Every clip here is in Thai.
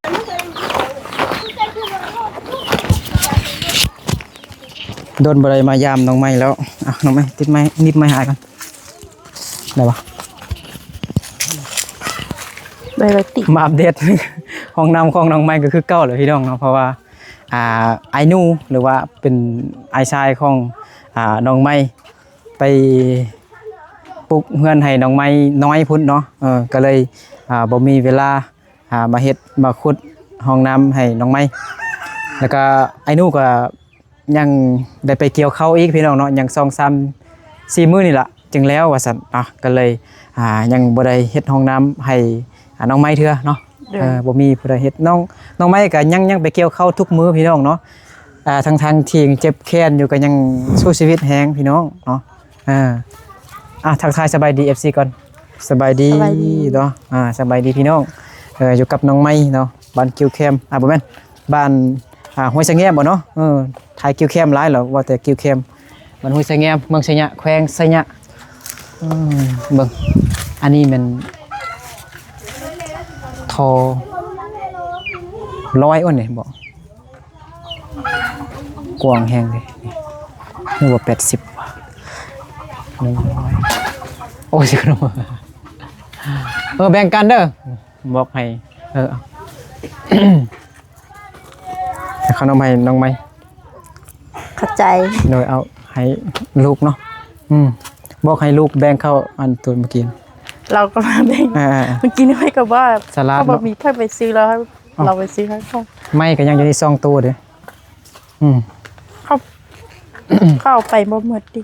โดนบริมายามน้องไม้แล้วน้องไม้ติดไม้นิบไม้หายกันได้ปะได้เลยติมาอัปเดต ห้องน้ำของน้องไม้ก็คือเก่าเลยพี่น้องเนาะเพราะว่าไอนูหรือว่าเป็นไอชายของน้องไม้ไปปลุกเพื่อนให้น้องไม้น้อยพุ่นเนาะก็เลยบ่มีเวลามาเฮ็ดมาขุดห้องน้ำให้น้องไม้แล้วก็ไอนูก็ยังได้ไปเกี่ยวข้าวอีกพี่น้องเนาะยัง2-3-4 มื้อนี่ล่ะจึงแล้วว่าซั่นก็เลยยังบ่ได้เฮ็ดห้องน้ำให้น้องไม้เทื่อเนาะบ่มีผู้ใดเฮ็ดน้องไม้ก็ยังไปเกี่ยวข้าวทุกมื้อพี่น้องเนาะทั้งที่เจ็บแค้นอยู่ก็ยังสู้ชีวิตแฮงพี่น้องเนาะทักทายสบายดี FC ก่อนสบายดีเนาะสบายดีพี่น้องอยู่กับน้องไม้เนาะบ้านกิวแคมบ่แม่นบ้านห้วยสะแงมบ่เนาะถ่ายกิวแคมหลายแล้วว่าแต่กิวแคมบ้านห้วยสะแงมเมืองสะยะแขวงสะยะเบิ่งอันนี้มันทอ100อ้นนี่บ่กว้างแฮงเลยนึกว่า80ว่ะ100โอ้ยสิขนมแบ่งกันเด้อบอกให้ขนมให้น้องไหมเข้าใจโดยเอาให้ลูกเนาะบอกให้ลูกแบ่งเข้าอันตัวเมื่อกี้เราก็มาแบ่งเมื่อกี้นี่ไม่กับว่าเขาบอกมีเพื่อนไปซื้อแล้วเราไปซื้อให้เขาไม่ก็ยังอยู่ในซองตัวเด้เข้าไปบ่หมดดิ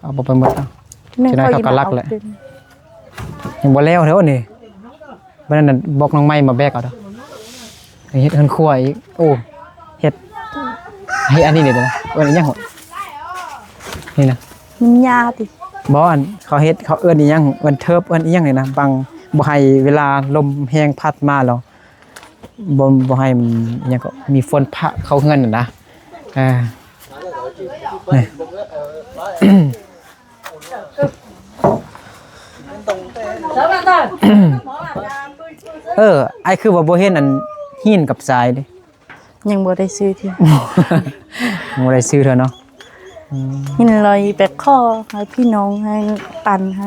เอาไปหมดจะได้เขากระลักแหละยังบ่แล้วเท่านี่วันนั้นบอกน้องไม้มาแบกเอาเด้อเฮ็ดเฮือนครัวอีกโอ้เฮ็ดให้อันนี้เด้อนะอันนี้ยังนี่นะมันยาติบ่อันเขาเฮ็ดเขาเอิ้นอีหยังเอิ้นเทิบเอิ้นอีหยังนี่นะบังบ่ให้เวลาลมแรงพัดมาแล้วบ่ให้มันอิหยังก็มีฝนพะเข้าเฮือนน่ะนะนี่ไอ้คือว่าบ่เห็นอันหินกับทรายเด้ยังบ่ได้ซื้อที่บ่ได้ซื้อเถอะเนาะหินลอยแบกข้อให้พี่น้องให้ปั่นให้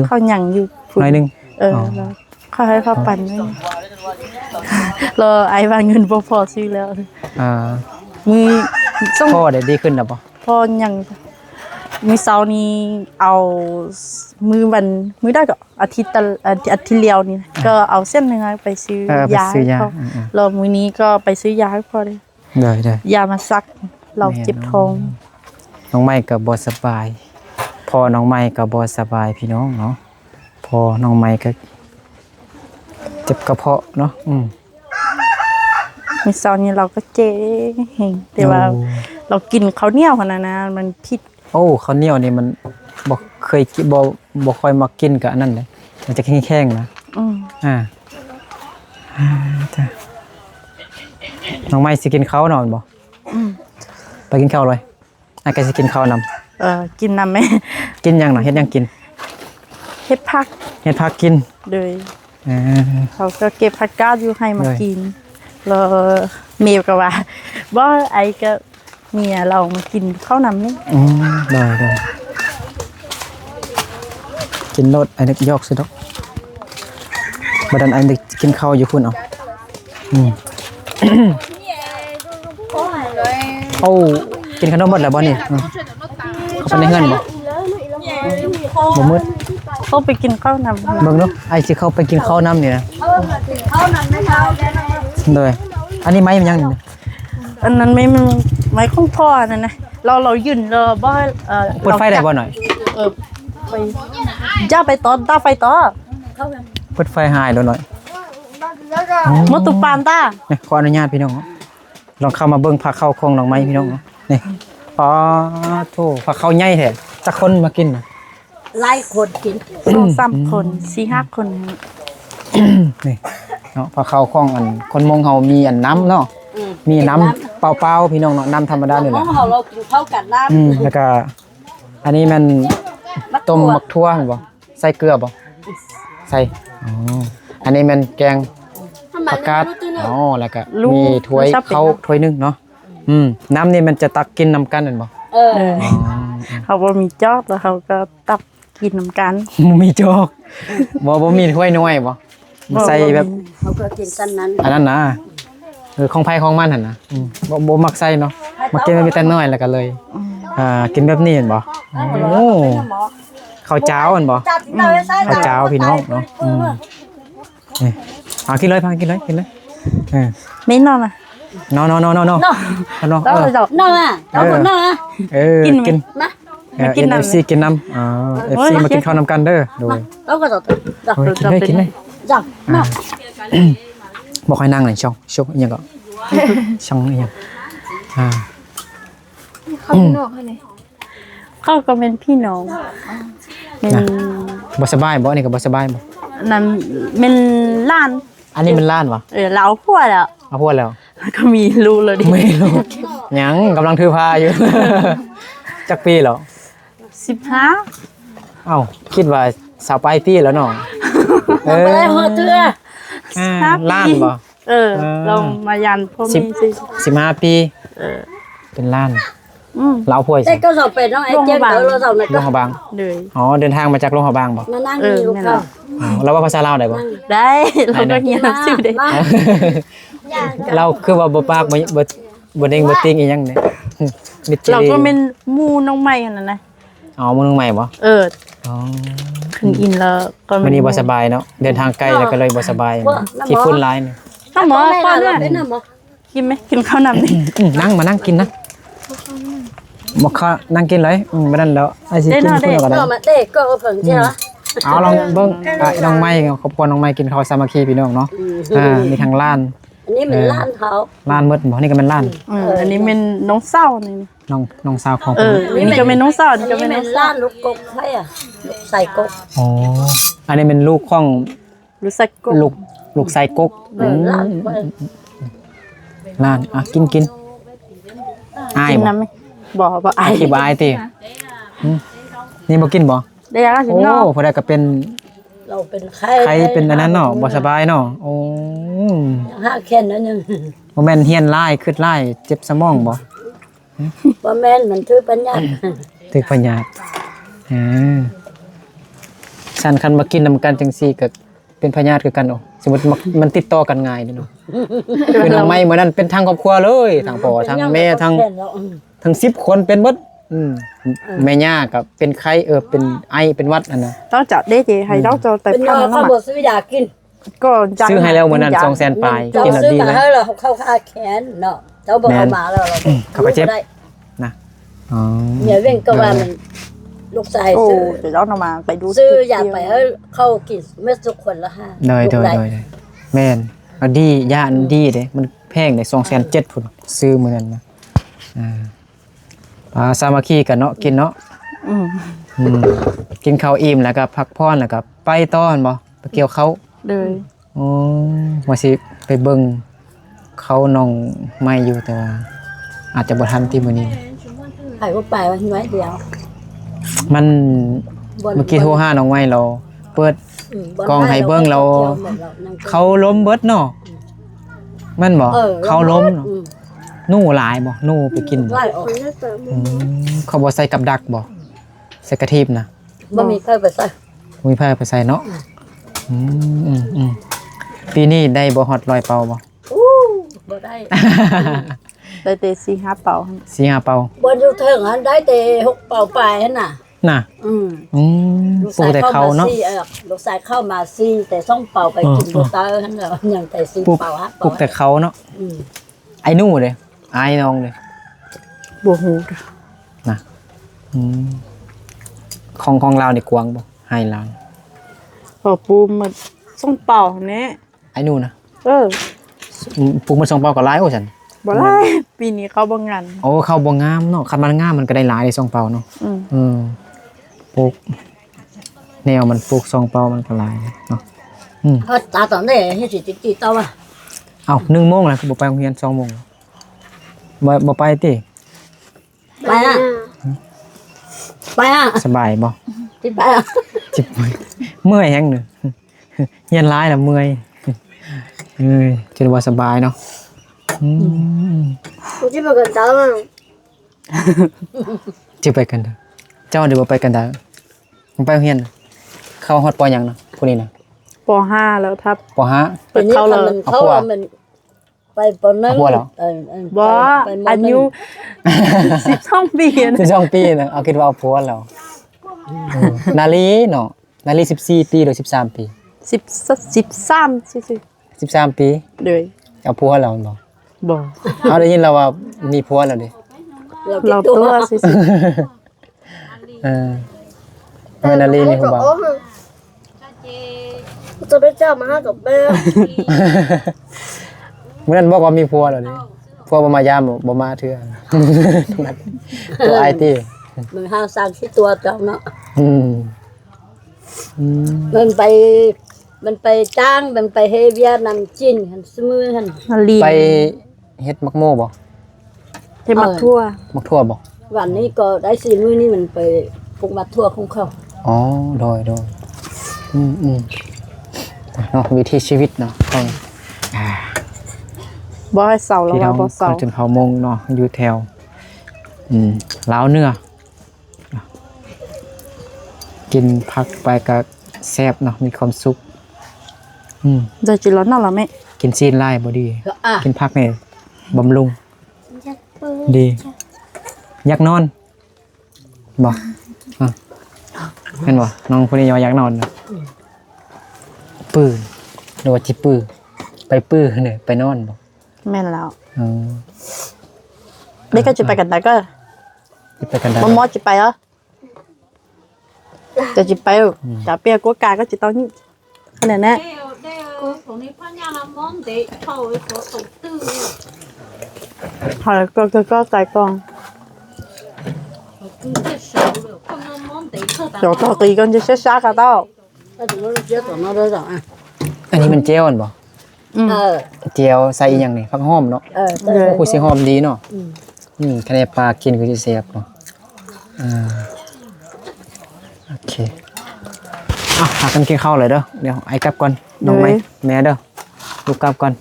เขาหยังอยู่หน่อยนึงเขาให้เขาปั่นไว้รอไอ้ว่าเงินบ่พอซื้อแล้วมีพ่อได้ดีขึ้นแล้วบ่พ่อยังมื้อเช้านี้เอามื้อได้ก็อาทิตย์เดียวนี่ก็เอาเส้นนึงไปซื้อยาแล้วมื้อนี้ก็ไปซื้อยาให้พ่อเลยได้ยามาซักเราเจ็บท้องน้องไม้ก็บ่สบายพ่อน้องไม้ก็บ่สบายพี่น้องเนาะพ่อน้องไม้ก็เจ็บกระเพาะเนาะมื้อเช้านี้เราก็เจ๊เห็นแต่ว่าเรากินข้าวเหนียวขนาดนั้นมันผิดข้าวเหนียวนี่มันบ่เคยกินบ่ค่อยมากินกับอันนั้นเลยมันจะแข็งๆนะจ้ะน้องไม้สิกินข้าวนอนบ่ไปกินข้าวเลยก็สิกินข้าวนำกินน้ำไหมกินยังน่ะเฮ็ดยังกินเฮ็ดผักกินเลยเขาก็เก็บผักกาดอยู่ให้มากินแล้วเมลก็ว่าบ่ไอ้ก็เมียเรามากินข้าวนำนี่ได้กินรสไอ้นึกยอกสิดอกบัดนั้นไอ้นึกกินข้าวอยู่พุ่นเอากินขนมหมดแล้วบ่นี่เขาไปในเฮือนบ่มืดเขาไปกินข้าวนำเบิ่งเนาะไอ้สิเข้าไปกินข้าวนำนี่นะข้าวนำไม่เท่าเลยอันนี้ไม้มันยังนี่อันนั้นไม่ของพ่อนั่นนะเรายืนบ่เปิดไฟได้บ่หน่อยไปย่าไปต่อตาไฟต่อเปิดไฟหายแล้วหน่อยมตุปานตาขออนุญาตพี่น้องลองเข้ามาเบิ่งผักเข้าของน้องไม้พี่น้องนี่โธ่ผักเข้าใหญ่แท้จักคนมากินน่ะหลายคนกิน2-3 คน 4-5 คนนี่เนาะผักเข้าของอันคนมงเฮามีอันน้ำเนาะมีน้ำเปล่าๆพี่น้องเนาะน้ำธรรมดานี่แหละเรากินข้าวกันน้ำแล้วก็อันนี้มันต้มมักทั่วบ่ใส่เกลือบ่ใส่อันนี้มันแกง ผักกาดอ๋อแล้วก็มีถ้วยข้าวถ้วยนึงเนาะน้ำนี่มันจะตักกินนำกันนั่นบ่ เขาบ่มีจอกแล้วเขาก็ตักกินน้ำกัน มีจอกบ่มีถ้วยน้อยบ่ใส่แบบ เขาก็กินสั้นนั้น อันนั้นนะของไผของมันหั่นนะบ่มักใส่เนาะมากินมีแต่น้อยแล้วก็เลยกินแบบนี้เห็นบ่โอ้ข้าวเจ้าเห็นบ่ข้าวเจ้าพี่น้องเนาะนี่กินเลยพังกินเลยไม่นอนอ่ะ นอนเราจะ น้องอ่ะเอาคนน้องอ่ะ กิน มา กินน้ำ FC กินน้ำFC มากินข้าวนำกันเด้อดู เราก็จะ กินเลย จับมา บอกให้นั่งหน่อยช่องอีหยังก็ช่องอีหยังเขาเป็นนอกให้เลย เขาก็เป็นพี่น้องเป็น บ่สบายบ่นี่ก็บ่สบายบ่ นั่นเป็นล้าน อันนี้มันล้านวะ เราพัวแล้ว เอาพูดแล้ว ก็มีรู้เลยดิ ไม่รู้ยังกำลังถือพาอยู่ จักปีเหรอ 15 เอ้าคิดว่าสาวปลายปีแล้วเนาะ ไปได้หัวเตือ ล้านบ่ เรามายันพ่อมีสิ 15 ปีเป็นล้านเราป่วย แต่ สิ ก็สอบเป็นน้องไอ้เจ๊เต๋อเราสอบนะ โร ก็ งพยาบาล เลย อ๋อเดินทางมาจากโรงพยาบาลบ่ มานั่งนี่ลูกเขา เราว่าภาษาลาวได้บ่ ได้เราก็เงียบซื่อได้ เราคือว่าบ่ปากบ่เด้งบ่ติ้งอีหยังเนี่ยมิดจิ เราก็เป็นหมู่น้องใหม่นั่นนะ อ๋อมึงใหม่บ่ อ๋อ ขึ้นอินแล้วก็ วันนี้บ่สบายเนาะเดินทางไกลแล้วก็เลยบ่สบายขี้ฝุ่นหลายนี่ น้องหมอ ป้ ป้ อ อน น เนี่ เนี่ย ย เป็นน้ำหมอ กินไหมกินข้าวนำดิ นั่งมานั่งกินนะบ่ค่ะนั่งกินเลยบ่นั่นแล้วไอ้สิกินพุ่นก็ได้ ก็มาเต้ก็เพิ่งใช่ไหม เอาลองเบิ่งน้องไม้ครอบครัวน้องไม้กินข้าวสามัคคีพี่น้องเนาะมีทางร้าน อันนี้มันล้านเขา ร้านหมดบ่นี่ก็เป็นร้าน อันนี้เป็นน้องเศร้านี่ น้องสาวของผม อันนี้ก็เป็นน้องเศร้านี่ อัน ก็ นี้ เป็น มั น้อน งเศร้า ล้านลูกกบให้อ่ะใส่กบ อ๋ออันนี้เป็นลูกของ รู้สึกก ลูกไส้กก ล้าน ร้านกินอาย กิน บ่ น้ำไหมบ่ไอ คิดว่าอายตินี่บ่กินบ่ ได้ยังก็สิ โอ้ เนาะ พอได้ก็เป็น เราเป็นไข้ ใครเป็นอันนั้นเนาะบ่สบายเนาะโอ้ ห้าแค่นั้นยัง บ่แม่นเฮียนหลายคิดหลายเจ็บสมองบ่ ว่าแม่นมันถือปัญญา ถึกปัญญาสั่นคันมากินนำกันจังซี่ก็เป็นพยาธิคือกันสมมุติมันติดต่อกันง่ายเนาะคือน้องไม้มื้อนั้นเป็นทางครอบครัวเลยทั้งพ่อทั้งแม่ทั้ง10คนเป็นหมดแม่ย่าก็เป็นไข้เป็นไอเป็นหวัดอันน่ะ ต้องจัดได้เจให้เราจะแต่ เป็นยอ ทำ เขาบอกซื้อยากิน ก็ ซื้อให้แล้วมื้อนั้น200,000ปลาย เรา กินแล้ว ซื้อ ดี มา แล้ว ให้เราเข้าค่าแขนเนาะเจ้าบอกเอามาแล้วเรา เขาก็เจ็บนะอ๋อ เนี่ยเว้งก็ว่ามันลูกชาย โอ้ ซื้อ เดี๋ยวเราเอามาไปดู ซื้ออยากไปให้เข้ากินเม็ดทุกคนละห้า โดยแม่นเอาดีย่านดีเด้มันแพงได้270,000พุ่นซื้อมื้อนั้นนะปลาสามัคคีกันเนาะกินเนาะกินข้าวอิ่มแล้วก็พักผ่อนแล้วก็ไปต่อหั่นบ่ไปเกี่ยวเขา เลย อ๋อว่าสิไปเบิ่งเขาน้องใหม่อยู่แต่ว่าอาจจะบ่ทันที่มื้อนี้ ใครก็ไปวันไว้เดียว มันเมื่อกี้โทรหาน้องใหม่เราเปิด กองไห้เบิ่งเรา เขาล้มเบิดเนาะแม่นบ่เขาล้มเนาะหนูหลายบ่หนูไปกินบ่ ไล่ออก เขาบ่ใส่กับดักบ่ใส่กระทิบนะ บ่มีใครไปใส่ มีไผไปใส่เนาะปีนี้ได้บ่ฮอด100เป่าบ่ บ่ได้ ได้เต4-5เป่า 4-5เป่า บ่อยู่เถิงอันได้แต่6เป่าไปหั่นน่ะ น่ะ ลูก ปลู ชาก ย แต่ เข้า เขา มา เนาะ ซี่ลูกชายเข้ามาซี่แต่ซ่องเป่าไปกินบ่ตาหั่นน่ะยังแต่ซี่ ปลูก เป่าฮะ ปลูกแต่เขาเนาะไอ้หนูเด้อายน้องเด้ บัวหู นะของเรานี่กวางบ่ให้เรา พอปูมาส่งเป่าเนี่ย ไอ้หนูนะ ปลูกมัน2เป่าก็หลายโอ้ฉัน บ่ได้ปีนี้เขาบ่งาน โอ้เขาบ่งามเนาะคันมันงามมันก็ได้หลายได้2เป่าเนาะปลูกแนวมันปลูก2เป่ามันก็หลายเนาะ เพราะตาตอนนี้เฮ็ดสิติดต่อว่า เอ้า1 โมงแล้วคือบ่ไปโรงเรียน2 โมงบ่ไปติ ไปอ่ะไปอ่ะ สบายบ่ ที่ไปอ่ะ จิบเมื่อยแฮงนึเรียนหลายแล้วเมื่อย จะว่าสบายเนาะ我这边跟咱们 จะไปกันเด้อเจ้าเดี๋ยวบ่ไปกันเด้อมึงไปโรงเรียนน่ะเข้าฮอดปอหยังเนาะผู้นี้น่ะ ป .5 แล้วครับ ปอห้า เป็นนี่มันเข้ามันไปปนนึง บ่อายุ12ปีนะ 12 ปีน่ะเอาคิดว่าเอาผัวแล้วนาลีเนาะนาลี14 ปีหรือ13 ปี 13ซื่อ 13 ปี ๆเลย เอาผัวแล้วบ่ บ่ เอาได้ยินแล้วว่ามีผัวแล้วดิ เราตัวซื่อ เออไม่นาลีนี่ฮู้บ่ 我这边叫马上准备。 เมื่อนั้นบอกว่ามีผัวแล้วดิผัวบ่มายามบ่มาเทื่อ ตัวไอตี้ มันห้าสร้างที่ตัวเจ้าเนาะ อืม มันไปจ้างมันไปเฮเวียนำจิ้นหันสมือหัน ๆนาลี ไปเฮ็ดมักโม่บ่ เทมักทั่ว มักทั่วบ่ วันนี้ก็ได้สี่มือนี่มันไปปลูกมาทั่วของเขา อ๋อโดยเนาะวิถีชีวิตเนาะของอ่า บ่ให้เศร้าแล้ว พี่น้ ว่า อง บ่เศร้า จนเขามงเนาะอยู่แถวลาวเหนือกินผักไปก็แซ่บเนาะมีความสุข จะจิร้อนน่ะล่ะแม่ กินซีนไล่บ่ดี อ่ะ กินผักนี่บำรุง ดีอยากนอนบ่เห็นบ่น้องคนนี้อยากนอนนะปื้อหรือว่าจิปื้อไปปื้อเนี่ยไปนอนบ่ แม่นแล้ว อ๋อ เด็กก็จะไปกันได้ก็ สิไปกันได้ มอจะไปเหรอจะไปจะเปียกกาก็จะต้องนี่ขนาดนั้น ของนี้พ่อยาละมอนเด็กเขาไอ้ตัวตกตื้อ 好了，ก็ใจกอง คือจะเสาเลยพ่อยามอนเด็กเขา เดี๋ยวก็ตีกันจะช้าๆกันต่อ ถ้าถึงเราเจ้าตัวน้องเราอ่ะ อันนี้มันเจลอันบ่ เจลใส่อีหยังนี่ผักหอมเนาะ แต่ โอ้โหสิหอมดีเนาะคะแนนปลากินคือสิแซ่บเนาะโอเคหากันกินข้าวเลยเด้อเดี๋ยวไอ้กลับก่อนน้องไหมแม่เด้อลูกกลับก่อน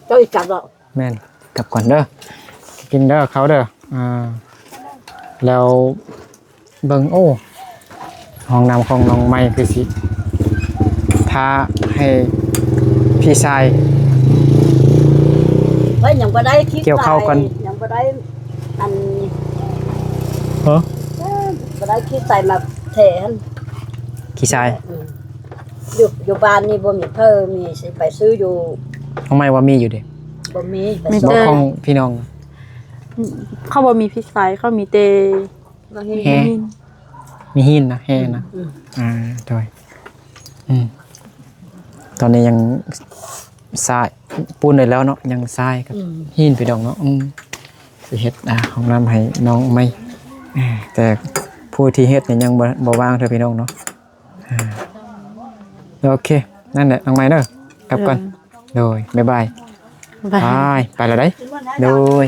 เจ้าอีกกลับแล้ว แม่นกลับก่อนเด้อกินเด้อเขาเด้อแล้วเบิ่งโอ้ห้องน้ำของน้องไม้คือสิท้าให้พี่ชาย เฮ้ยยังบ่ได้คิด เกี่ยวข้าวกัน ยังบ่ได้อัน ฮะ บ่ได้คิดใส่มาเทหัน พี่ชาย อยู่บ้านนี่บ่มีเพิ่มมีสิไปซื้ออยู่ น้องไม้ว่ามีอยู่เด้ บ่มีไป มี ซื้ บ อ อกของพี่น้อง เขาบอกมีพี่ชายเขามีเต บ่เห็น แฮมีหินนะแฮนะโดยตอนนี้ยังทรายปูนเลยแล้วเนาะยังทรายกับหินไปดองเนาะสิเฮ็ดของน้ำให้น้องไม่แต่ผู้ที่เฮ็ดเนี่ยยังบ่ว่างเธอพี่น้องเนาะโอเคนั่นแหละน้องไม้เด้อกลับก่อนโดยบ๊ายบาย ไปแล้วได้โดย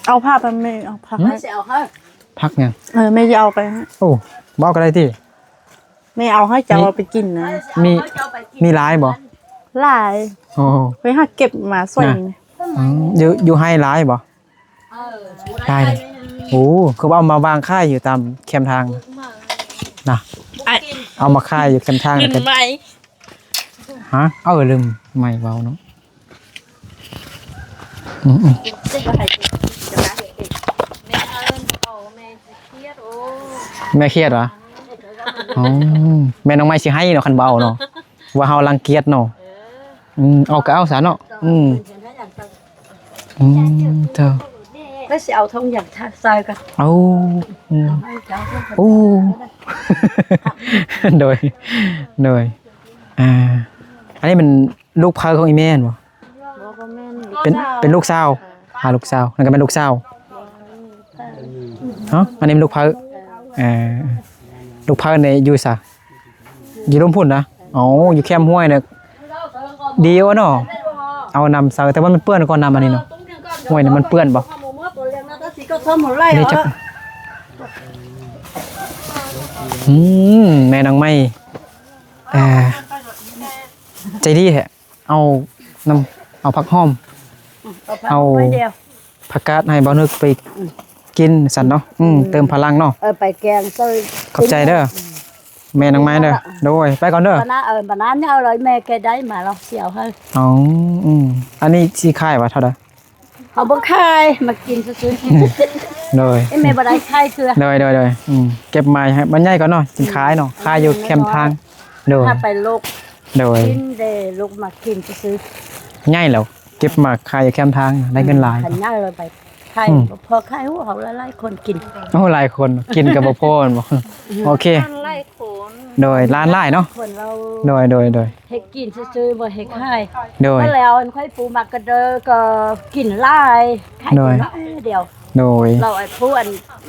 เอาผ้าไปไม่เอาผ้า ไม่สิเอาให้ พักยัง ไม่จะเอาไป โอ้บอกก็ได้ที่ ไม่เอาให้จะเอาไปกินนะ มีร้ายบ่ ลาย โอ้ ไปหาเก็บมาสวย อยู่ให้ร้ายบ่ได้เลยโอ้คือเอามาวางค่ายอยู่ตามแคมทางนะเอามาค่ายอยู่แคมทาง กินไหม ฮะลืมไม่เบาเนาะแม่เครียดเหรอแม่น้องไม่สิให้เนาะคันเบาเนาะว่าเฮารังเกียจเนาะเอาก็เอาซะเนาะเธอ ไม่สิเอาทงอย่างใส่กัน เอาโอ้โดยอันนี้เป็นลูกพาของอีแม่นบ่เป็นลูกสาวลูกสาวนั่นก็เป็นลูกสาวอันนี้เป็นลูกพาลูกพาในอยู่ซะอยู่ลมพุ่นนะอยู่แคมห้วยเนี่ยดีวะเนาะเอานำซะแต่ว่ามันเปื้อนก่อนนำอันนี้เนาะห้วยเนี่ยมันเปื้อนบ่นี่จักแม่นางไม่ใจดีแท้ เอาน้ำเอาผักหอม เอา ไว้เดียว ผักกาดให้บ่นึกไปกินสั่นเนาะเติมพลังเนาะ ไปแกงซอย ขอบใจเด้อแม่นางไม้เด้อโดยไปก่อนเด้อ ปะนะปะนะเนี่ยเอาเลยแม่แกได้มาเราเสียวให้ อ๋ออันนี้สิขายว่าเท่าใด เขาบ่ขายมากินซื่อ โดย ๆไอ้แม่บ่ได้ขายเถื่อ โดยเก็บมาให้มันใหญ่ก่อนเนาะสิขายเนาะขายอยู่แคมป์ทางโดย ถ้าไปโลก โดย กินได้ลูกมากินซื่อ ใหญ่แล้วเก็บมาขายอยู่แคมป์ทางได้เงินหลาย ขันย่าเลยไปขายพอขายหัวเขาหลายๆคนกิน โอ้หลายคนกินกับบ่พอบ่โอเค ไล่ขน โดยร้านหลายเนาะ คนเรา โดย เฮ็ดกินซื่อๆบ่เฮ็ดขาย โดย ก็แล้วอันค่อยปูมากระเดอก็กินหลายขาย โดย น้อยเดียว โดย เราไอ้ผู้อัน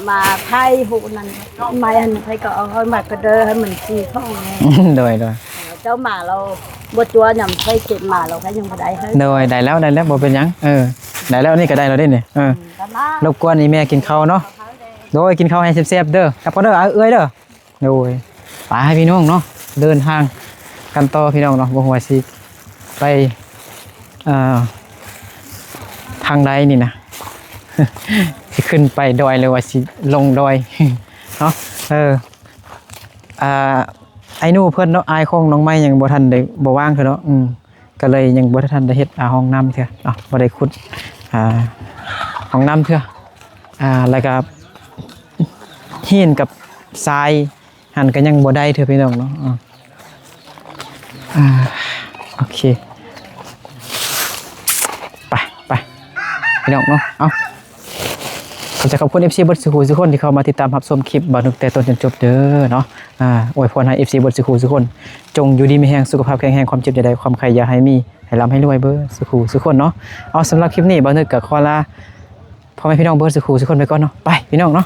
มาไทยหูนั้นไม่อันไทยก็เอาให้มากระเดอให้มันสีข้องไง โดย เจ้าหมาเราบ่ตัวหยังเคยเก็บหมาเราก็ยังบ่ได้ให้ ได้แล้วบ่เป็นหยังได้แล้วนี่ก็ได้แล้วเด้นี่ก็มาร บกวนนี่แม่กินข้าวเนาะโดยกินข้าวให้แซ่บๆเด้อกลับก่อนเด้อเอ้ยเด้อโดยไปให้พี่น้องเนาะเดินทางกันต่อพี่น้องเนาะบ่ฮู้ว่าสิไปทางใดนี่นะ สิขึ้นไปดอยหรือว่าสิลงดอย เนาะไอ้หนูเพิ่นเนาะอายของน้องไม้ยังบ่ทันได้บ่ว่างคือเนาะก็เลยยังบ่ทันได้เฮ็ดห้องน้ำเทื่อบ่ได้ขุดห้องน้ำเทื่อแล้วก็หินกับทรายหันก็ยังบ่ได้เทื่อพี่น้องเนาะโอเคไปพี่น้องเนาะขอบคุณ FC เบิดสุขุทุกคนที่เข้ามาติดตามรับชมคลิปบ่าวนึกแต่ต้นจนจบเด้อเนาะอวยพรให้ FC เบิดสุขุทุกคนจงอยู่ดีมีแรงสุขภาพแข็งแรงความเจ็บอย่าได้ความใครอย่าให้มีให้ร่ำให้รวยเบิดสุขุทุกคนเนาะเอาสำหรับคลิปนี้บ่าวนึกก็ขอลาพ่อแม่พี่น้องเบิดสุขุทุกคนไปก่อนเนาะไปพี่น้องเนาะ